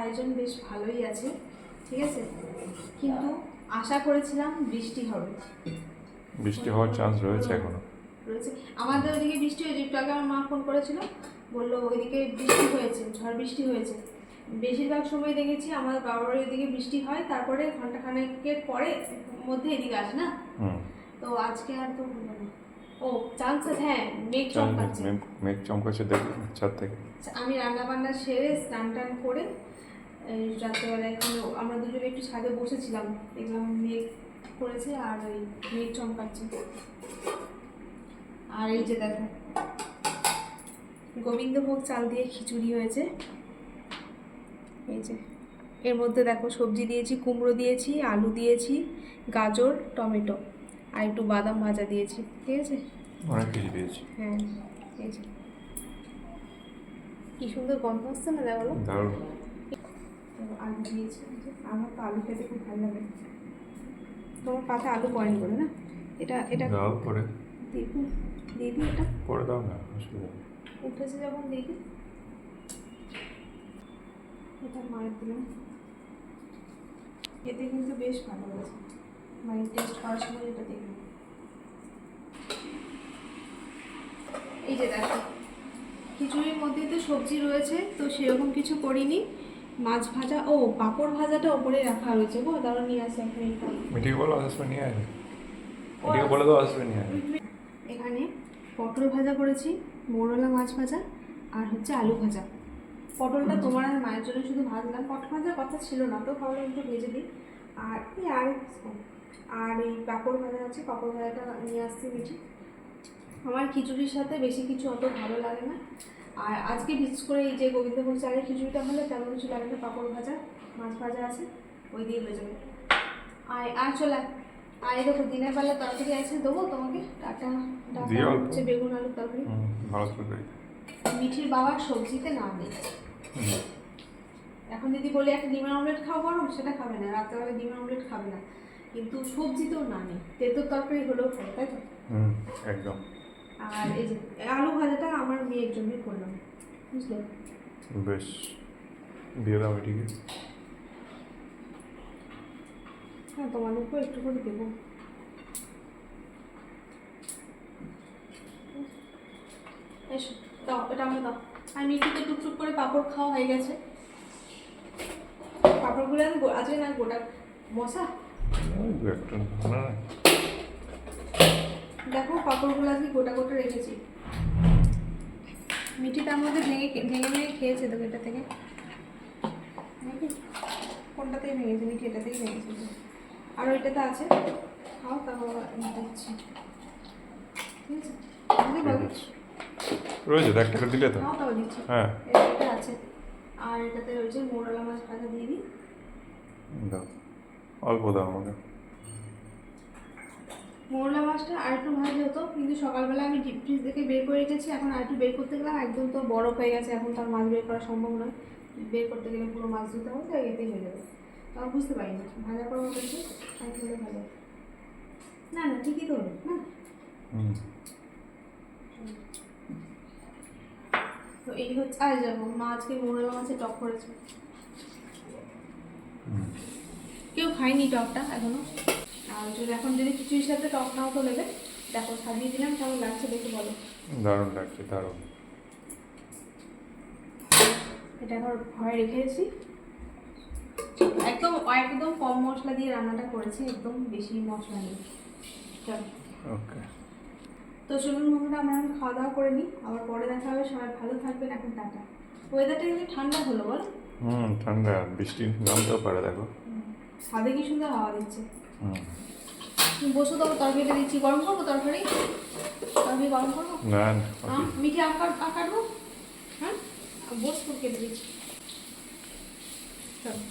আয়োজন বেশ ভালোই আছে, ঠিক আছে, কিন্তু আশা করেছিলাম বৃষ্টি হবে। বৃষ্টি হওয়ার চান্স রয়েছে এখনো। রয়েছে আমাদের ওইদিকে বৃষ্টি হয়েছে, একটু আগে আমার মা ফোন করেছিল, বললো ওইদিকে বৃষ্টি হয়েছে, ঝড় বৃষ্টি হয়েছে। বেশিরভাগ সময় দেখেছি আমার বাবার ওইদিকে বৃষ্টি হয়, তারপরে ঘন্টাখানেকের পরে মধ্যে এদিকে আসে না। তো আজকে আর তো হলো না। ও চান্স আছে, হ্যাঁ, মেঘ চমকাচ্ছে। মেঘ চমকাচ্ছে দেখি ছাদ থেকে। আমি রান্না বান্না সেরে স্নান টান করে এই রাত্রেবেলা এখন আমরা দুজনে একটু ছাদে বসেছিলাম, দেখলাম মেঘ করেছে আর ওই মেঘ চমকাচ্ছে। আর এই যে দেখো গোবিন্দভোগ চাল দিয়ে খিচুড়ি হয়েছে, এই যে এর মধ্যে দেখো সবজি দিয়েছি, কুমড়ো দিয়েছি, আলু দিয়েছি, গাজর, টমেটো আর একটু বাদাম ভাজা দিয়েছি, ঠিক আছে, অনেক কিছু দিয়েছি। হ্যাঁ এই যে কি সুন্দর গন্ধ আসছে না, দেখো দারুণ। আলু দিয়েছি, আমার তো আলু খেতে খুব ভালো লাগে। তোমার পাতে আলু পড়েনি বলে না, এটা এটা দাও পরে দেখুন, দিদি এটা পরে দাও না, অসুবিধা নেই। উঠেছে যখন দেখি, এটা মায়ের দিলাম, এতে কিন্তু বেশ ভালো হয়েছে, মায়ের টেস্ট করার সময় এটা দেখুন। এই যে দেখো খিচুড়ির মধ্যে তো সবজি রয়েছে, তো সেরকম কিছু করিনি। মাছ ভাজা, ও পাঁপড় ভাজাটা ওপরে রাখা রয়েছে, গো দাঁড়ো নিয়ে আসে এখন এটা। মিঠিকে বলো আসবে নিয়ে আসবে, মিঠিকে বলে দাও আসবে নিয়ে আসবে। এখানে পটল ভাজা করেছি, মোরলা মাছ ভাজা আর হচ্ছে আলু ভাজা। পটলটা তোমার আর মায়ের জন্য শুধু ভাজলাম, পটল ভাজার কথা ছিল না তো ভাবলাম একটু ভেজে দিই। আর আর এই পাঁপড় ভাজা আছে, পাঁপড় ভাজাটা নিয়ে আসছি মিঠি। আমার খিচুড়ির সাথে বেশি কিছু অত ভালো লাগে না, আর আজকে বিশেষ করে এই যে গোবিন্দভোগ চালের খিচুড়িটা হলে তেমন কিছু লাগে না, পাঁপড় ভাজা মাছ ভাজা আছে, ওই দিয়ে হয়ে যাবে। আর চলে আয়, দেখো দিনের বেলা তরকারি আছে, দেবো তোমাকে, ডাটা হচ্ছে বেগুন আলুর তরকারি। ভালো তরকারি। মিঠির বাবার সবজিতে না নেই, এখন যদি বলি একটা ডিমের অমলেট খাও গরম, সেটা খাবে না, রাত্রেবেলা ডিমের অমলেট খাবে না, কিন্তু সবজিতেও না নেই, তেঁতুর তরকারি হলেও খাবে, তাই তো? একদম। আর এই যে আলু ভাজাটা আমার মেয়ের জন্যই করলাম, বুঝলে? বেশ, দিয়ে দাও এটিকে। হ্যাঁ, তোমাদেরকেও একটু করে দেবো। এসো দাও, এটা আমাকে দাও। আর মিষ্টিতে টুকটুক করে পাঁপড় খাওয়া হয়ে গেছে। পাঁপড়গুলো আমি আজকে না গোটা মশা, দেখো পাঁপড়গুলো আজকে গোটা গোটা রেখেছি। মিঠি তার মধ্যে ভেঙে ভেঙে খেয়েছে তো এটা থেকে, নাকি কোনটা থেকে ভেঙেছে? মিঠি এটা থেকে ভেঙেছে, আর ওইটাতে আছে, খাও তারপর দিচ্ছি, ঠিক আছে? রয়েছে তো, একটা করে দিলে তো। খাও তাও দিচ্ছি, হ্যাঁ এটা আছে। আর এটাতে রয়েছে মোরলা মাছ ভাজা, দিয়ে দিই। দাও, অল্প দাও আমাকে। মোরলা মাছটা আর একটু ভাজা হতো, কিন্তু সকালবেলা আমি ডিপ ফ্রিজ থেকে বের করে রেখেছি, এখন আর একটু বের করতে গেলাম, একদম তো বরফ হয়ে গেছে, এখন তো আর মাছ বের করা সম্ভব নয়, বের করতে গেলে পুরো মাছ ধুতে হবে, তাই এতেই হয়ে যাবে। তখন বুঝতে পারি না ভাজা করা হয়েছে, আর একটু হলে ভালো। না না ঠিকই তো হলো না। তো এই হচ্ছে, আর যাবো মা আজকে মোরলা মাছের টক করেছে, কেউ খায়নি টকটা এখনো। আর যদি এখন যদি খিচুড়ির সাথে টক নাও তো নেবে, দেখো সাজিয়ে দিলাম, কেমন লাগছে দেখে বলো। দারুণ লাগছে, দারুণ। এটা এখন ঘরে রেখেছি, একদম একদম কম মশলা দিয়ে রান্নাটা করেছি, একদম বেশি মশলা নেই। ওকে, তো চলুন বন্ধুরা, আমরা এখন খাওয়া দাওয়া করে নিই, আবার পরে দেখা হবে, সবাই ভালো থাকবেন, এখন টাটা। ওয়েদারটা কিন্তু ঠান্ডা হলো বল। ঠান্ডা, বৃষ্টি নামতেও পারে, দেখো ছাদে কি সুন্দর হাওয়া দিচ্ছে। বসো, তবে তরকারিটা দিচ্ছি, গরম করবো তরকারি, গরম করবো না হ্যাঁ, মিঠে কাটবো, হ্যাঁ বস, কেটে দিচ্ছি। চলো।